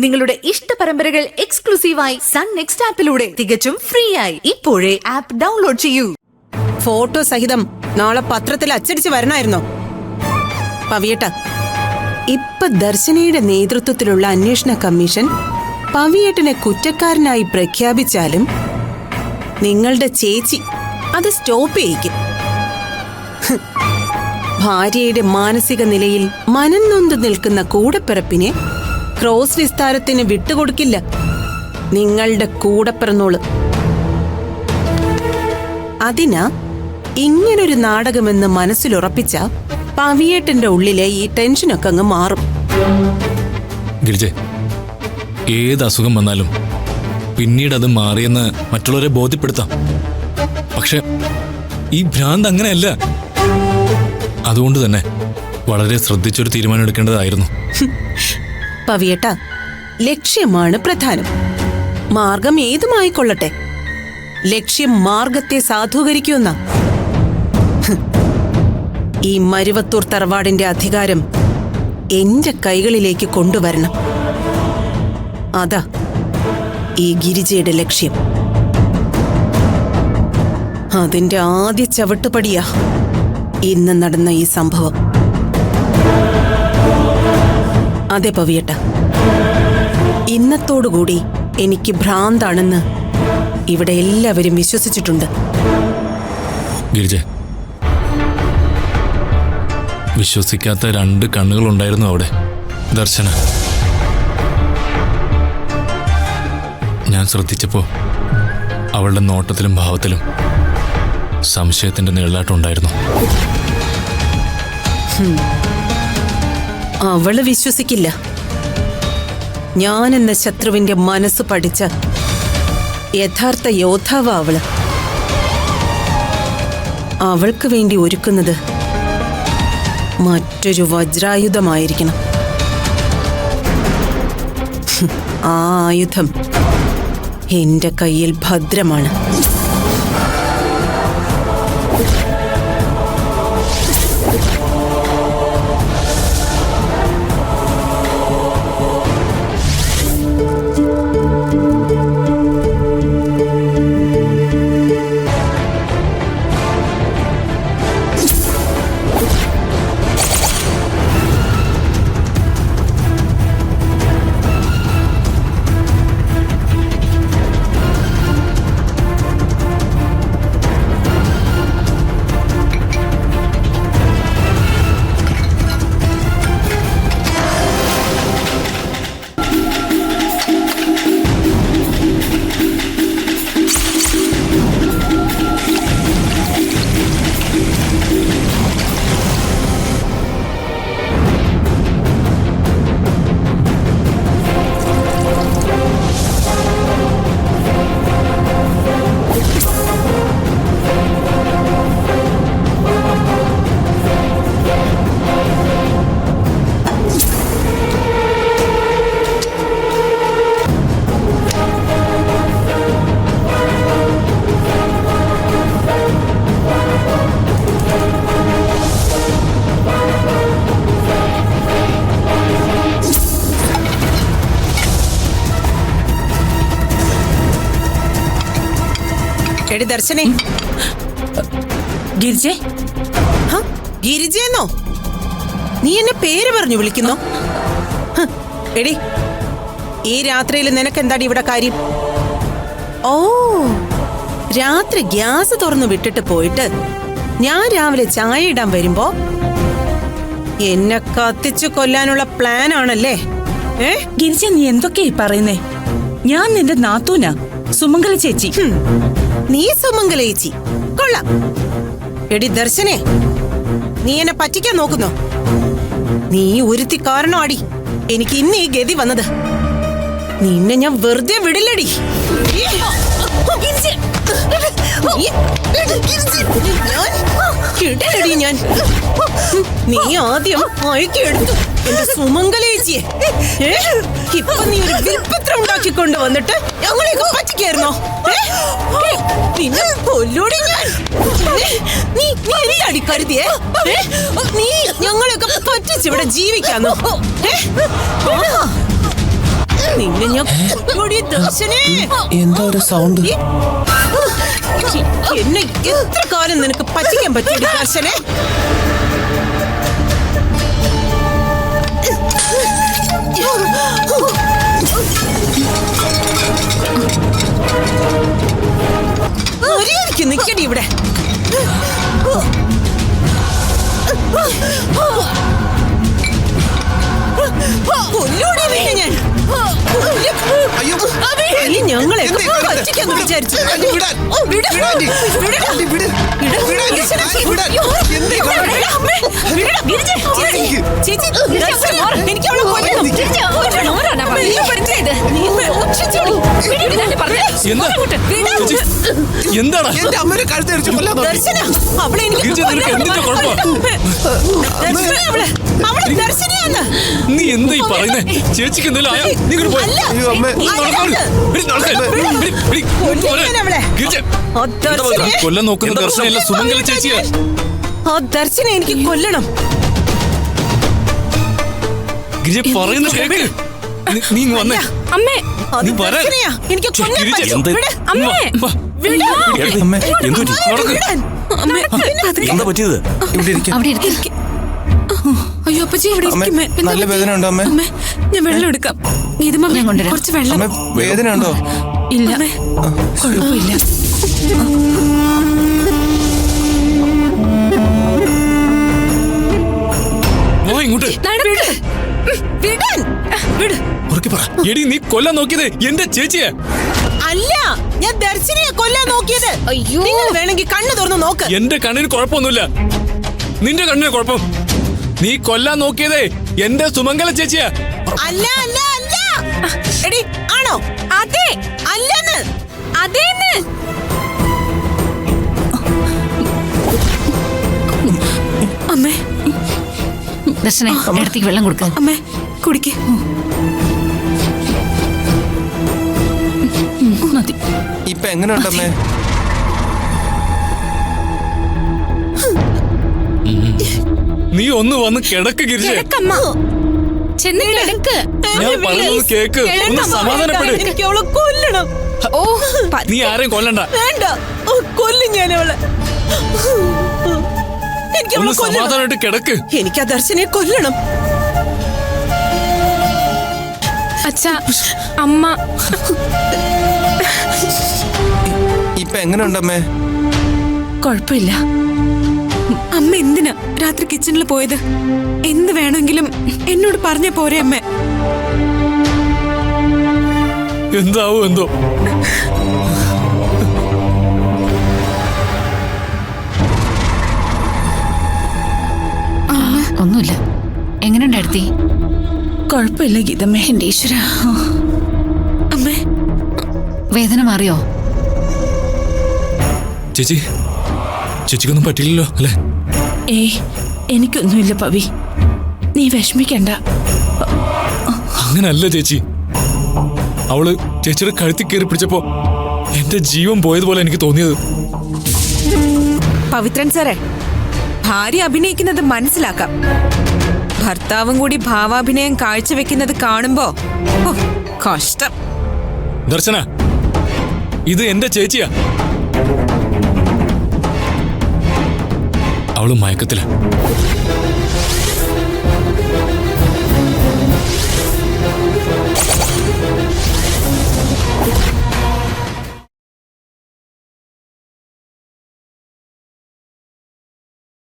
നിങ്ങളുടെ ഇഷ്ട പരമ്പരകൾ എക്സ്ക്ലൂസീവായി സൺ നെക്സ്റ്റ് ആപ്പിലൂടെ തികച്ചും ഫ്രീ ആയി ഇപ്പോഴേ ആപ്പ് ഡൗൺലോഡ് ചെയ്യൂ. ഫോട്ടോ സഹിതം നാളെ പത്രത്തിൽ അച്ചടിച്ച് വരണമായിരുന്നോ? പവിയേട്ട, ഇപ്പൊ ദർശനയുടെ നേതൃത്വത്തിലുള്ള അന്വേഷണ കമ്മീഷൻ പവിയേട്ടനെ കുറ്റക്കാരനായി പ്രഖ്യാപിച്ചാലും നിങ്ങളുടെ ചേച്ചി അത് സ്റ്റോപ്പ് ചെയ്യിക്കും. ഭാര്യയുടെ മാനസിക നിലയിൽ മനം നൊന്ത് നിൽക്കുന്ന കൂടപ്പിറപ്പിനെ ക്രോസ് വിസ്താരത്തിന് വിട്ടുകൊടുക്കില്ല നിങ്ങളുടെ കൂടപ്പിറന്നോള്. അതിനാ ഇങ്ങനൊരു നാടകമെന്ന് മനസ്സിലുറപ്പിച്ച പവിയേട്ടന്റെ ഉള്ളിലെ ഈ ടെൻഷനൊക്കെ അങ്ങ് മാറും. ഗിരിജെ, ഏത് അസുഖം വന്നാലും പിന്നീട് അത് മാറിയെന്ന് മറ്റുള്ളവരെ ബോധ്യപ്പെടുത്താം. പക്ഷെ ഈ ഭ്രാന്ത് അങ്ങനെയല്ല. അതുകൊണ്ട് തന്നെ വളരെ ശ്രദ്ധിച്ചൊരു തീരുമാനം എടുക്കേണ്ടതായിരുന്നു. പവിയേട്ട, ലക്ഷ്യമാണ് പ്രധാനം. മാർഗം ഏതുമായിക്കൊള്ളട്ടെ, ലക്ഷ്യം മാർഗത്തെ സാധൂകരിക്കുന്ന ഈ മരുവത്തൂർ തറവാടിന്റെ അധികാരം എന്റെ കൈകളിലേക്ക് കൊണ്ടുവരണം. അതാ ഈ ഗിരിജയുടെ ലക്ഷ്യം. അതിന്റെ ആദ്യ ചവിട്ടുപടിയാ ഇന്ന് നടന്ന ഈ സംഭവം. അതെ പവിയേട്ട, ഇന്നത്തോടുകൂടി എനിക്ക് ഭ്രാന്താണെന്ന് ഇവിടെ എല്ലാവരും വിശ്വസിച്ചിട്ടുണ്ട്. ഗിരിജ, വിശ്വസിക്കാത്ത രണ്ട് കണ്ണുകളുണ്ടായിരുന്നു അവിടെ. ദർശന, ഞാൻ ശ്രദ്ധിച്ചപ്പോ അവളുടെ നോട്ടത്തിലും ഭാവത്തിലും സംശയത്തിന്റെ നിഴലാട്ടമുണ്ടായിരുന്നു. അവള് വിശ്വസിക്കില്ല. ഞാനെന്ന ശത്രുവിന്റെ മനസ്സ് പഠിച്ച യഥാർത്ഥ യോദ്ധാവാ അവള്. അവൾക്ക് വേണ്ടി ഒരുക്കുന്നത് മറ്റൊരു വജ്രായുധമായിരിക്കണം. ആ ആയുധം എന്റെ കയ്യിൽ ഭദ്രമാണ്. എടി ദർശനേ. ഗിരിജേ? ഗിരിജേന്നോ? നീ എന്നെ പേര് പറഞ്ഞു വിളിക്കുന്നോ? എടി, ഈ രാത്രിയിൽ നിനക്കെന്താടി ഇവിടെ കാര്യം? ഓ, രാത്രി ഗ്യാസ് തുറന്നു വിട്ടിട്ട് പോയിട്ട് ഞാൻ രാവിലെ ചായ ഇടാൻ വരുമ്പോ എന്നെ കത്തിച്ചു കൊല്ലാനുള്ള പ്ലാൻ ആണല്ലേ? ഗിരിജ, നീ എന്തൊക്കെയായി പറയുന്നേ? ഞാൻ നിന്റെ നാത്തൂനാ, സുമംഗല ചേച്ചി. നീ സുമംഗല ചേച്ചി? കൊള്ളാം. എടി ദർശനേ, നീ എന്നെ പറ്റിക്കാൻ നോക്കുന്നോ? നീ ഒരുത്തി കാരണമാടി എനിക്ക് ഇന്ന് ഈ ഗതി വന്നത്. നിന്നെ ഞാൻ വെറുതെ വിടില്ലടി. ഞാൻ നീ ആദ്യം അയക്കെടുത്തു എന്റെ സുമംഗലേച്ചിയെ. ഇപ്പൊ നീ ഒരു വിൽപ്പത്രം ഉണ്ടാക്കിക്കൊണ്ട് വന്നിട്ട് ഞങ്ങളെയൊക്കെ പറ്റിക്കായിരുന്നോ? നിന്നെ കൊല്ലൂടി ഞാൻ. നീ എന്താടി കരുതിയേ? നീ ഞങ്ങളെയൊക്കെ പറ്റിച്ചിവിടെ ജീവിക്കാന്നോ? നിന്നെ ഞാൻ കൊല്ലൂടി ദർശനേ. എന്താ ഒരു സൗണ്ട്? എന്നെ എത്ര കാലം നിനക്ക് പറ്റിക്കാൻ പറ്റിയ ദർശനേ? ഒരേക്ക് നിക്കടി ഇവിടെ. കൊല്ലൂടി നിന്നെ ഞാൻ. അയ്യോ നീ ഞങ്ങളെ പറ്റിക്കാന്ന് വിചാരിച്ചു. എന്താടാ എന്റെ അമ്മേനെ കഴുത്തടിച്ചു കൊല്ലാൻ നോക്കി. ദർശന അവളെ എനിക്ക് ഗിരിജ, നിനക്ക് എന്തിന്റെ കുഴപ്പാ? അവളെ ദർശനയാണ്. നീ എന്താ ഈ പറയുന്നേ? ചേച്ചിക്ക് എന്തെങ്കിലും ആയോ? നീ ഇങ്ങോട്ട് പോയി. അയ്യോ അമ്മേ. കൊല്ലം നോക്കുന്ന ദർശനയല്ല, സുമംഗല ചേച്ചിയാ. ആ ദർശന എനിക്ക് കൊല്ലണം. ഗിരിജ പറയുന്ന കേക്ക്. നീ ഇങ്ങ് വന്നേ. അമ്മേ, അത് നീ വരാൻ. ദർശനയാ. എനിക്ക് കൊല്ലാൻ ഗിരിജ, പറ്റും. എന്ത്? വിട്. അമ്മേ. വാ. അമ്മേ എന്തുപറ്റി? നടക്ക്. വിടാൻ. എന്താ പറ്റിയത്? ഇവിടെ ഇരിക്കും. അവിടെ ഇരിക്ക്. അയ്യോ അപ്പച്ചി ഇവിടെ അമ്മേ ഇരിക്കുമേ. എന്താ നല്ല പറ്റി? വേദന ഉണ്ടോ അമ്മേ? അമ്മേ ഞാൻ വെള്ളം എടുക്കാം. ഗീതമ്മ ഞാൻ കൊണ്ടുവരാം. കുറച്ച് വെള്ളം. അമ്മേ വേദന ഉണ്ടോ? ഇല്ല, അമ്മേ, കുഴപ്പമില്ല. വാ ഇങ്ങോട്ട്. നടക്ക്. വിടാൻ. വിട്. ഉറക്കെ പറ. എടി, നീ കൊല്ലാൻ നോക്കിയത് എന്റെ ചേച്ചിയെ. അല്ല, ഞാൻ ദർശനയെ കൊല്ലാൻ നോക്കിയത്. അയ്യോ. നിങ്ങൾ വേണമെങ്കിൽ കണ്ണു തുറന്ന് നോക്ക്. എന്റെ കണ്ണിന് കുഴപ്പമൊന്നുമില്ല. നിന്റെ കണ്ണിന് കുഴപ്പം. നീ കൊല്ലാൻ നോക്കിയതേ എന്റെ സുമംഗല ചേച്ചിയാ. അല്ല അല്ല അല്ല. എടി ആണോ? അതെ. അല്ലെന്ന്. അതേന്ന്. അമ്മേ ദർശനേ അടുത്തേക്ക് വെള്ളം കൊടുക്ക. അമ്മേ കുടിക്ക്. മതി. ഇപ്പൊ എങ്ങനെ ഉണ്ടമ്മേ? നീ ഒന്ന് വന്ന് കിടക്ക് ഗിരിജ. കിടക്കമ്മ. ചെന്ന് കിടക്ക്. ഞാൻ പറയുന്നത് കേക്ക്. ഒന്ന് സമാധാനപ്പെട്. എനിക്ക് അവളെ കൊല്ലണം. ഓ നീ ആരെയും കൊല്ലണ്ട. വേണ്ട. കൊല്ലും ഞാൻ അവളെ. എനിക്ക് ഒന്ന് അവളെ കൊല്ലണം. സമാധാനമായിട്ട് കിടക്ക്. എനിക്ക് ആ ദർശനയെ കൊല്ലണം. അച്ഛാ അമ്മ. ഇപ്പൊ എങ്ങനെ ഉണ്ടമ്മേ? കുഴപ്പമില്ല. അമ്മ എന്തിനാ രാത്രി കിച്ചണിൽ പോയത്? എന്ത് വേണമെങ്കിലും എന്നോട് പറഞ്ഞ പോരെ അമ്മ. എന്താവോ എന്തോ. ഒന്നുമില്ല. എങ്ങനെയുണ്ട് അടുത്തി? കുഴപ്പമില്ല ഗീതമ്മേ. എന്റെ ഈശ്വര. അമ്മേ വേദന മാറിയോ? ചേച്ചി, ചേച്ചിക്കൊന്നും പറ്റില്ലല്ലോ അല്ലേ? ഏയ്, എനിക്കൊന്നുമില്ല പവി. നീ വിഷമിക്കണ്ട. അങ്ങനല്ല ചേച്ചി. അവള് ചേച്ചിയുടെ കഴുത്തിൽ കയറി പിടിച്ചപ്പോ എന്റെ ജീവൻ പോയതുപോലെ എനിക്ക് തോന്നിയത്. പവിത്രൻ സാറേ, ഭാര്യ അഭിനയിക്കുന്നത് മനസ്സിലാക്കാം. ഭർത്താവും കൂടി ഭാവാഭിനയം കാഴ്ചവെക്കുന്നത് കാണുമ്പോ ഓ, കഷ്ടം. ദർശന, ഇത് എന്റെ ചേച്ചിയാ. അവള് മയക്കത്തില.